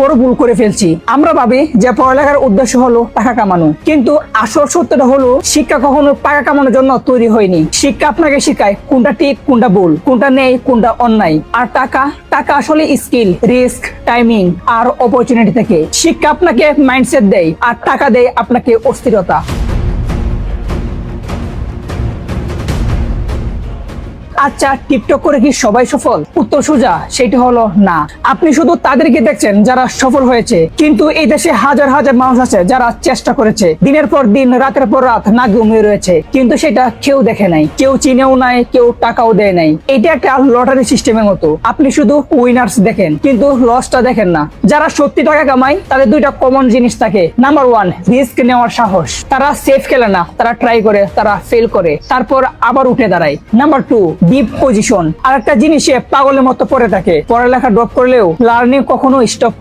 বড় ভুল করে ফেলছি। আমরা ভাবি যে পড়ালেখার উদ্দেশ্য হলো টাকা কামানো, কিন্তু আসল সত্যটা হলো শিক্ষা কখনো টাকা কামানোর জন্য তৈরি হয়নি। শিক্ষা আপনাকে শেখায় কোনটা ঠিক, কোনটা ভুল, কোনটা নেই, কোনটা অন্যায়। আর টাকা টাকা আসলে স্কিল, রিস্ক, টাইমিং আর অপরচুনিটি থেকে। শিক্ষা আপনাকে মাইন্ডসেট দেয়, আর টাকা দেয় আপনাকে অস্থিরতা। আচ্ছা, টিকটক করে কি সবাই সফল? উত্তর সোজা, সেটা হলো না। আপনি শুধু তাদেরকে দেখছেন যারা সফল হয়েছে, কিন্তু এই দেশে হাজার হাজার মানুষ আছে যারা চেষ্টা করেছে, দিনের পর দিন, রাতের পর রাত না ঘুমিয়ে রয়েছে, কিন্তু সেটা কেউ দেখে নাই, কেউ চিনেও নাই, কেউ টাকাও দেয় নাই। এটা একটা লটারি সিস্টেমের মতো। আপনি শুধু উইনার্স দেখেন, কিন্তু লসটা দেখেন না। যারা সত্যি টাকা কামায় তাদের দুইটা কমন জিনিস থাকে। নাম্বার ওয়ান, রিস্ক নেওয়ার সাহস। তারা সেফ খেলে না, তারা ট্রাই করে, তারা ফেল করে, তারপর আবার উঠে দাঁড়ায়। Number two, deep position. আর একটা জিনিসে পাগলের মতো পড়ে থাকে। পড়ালেখা ড্রপ করলেও লার্নিং কখনো স্টপ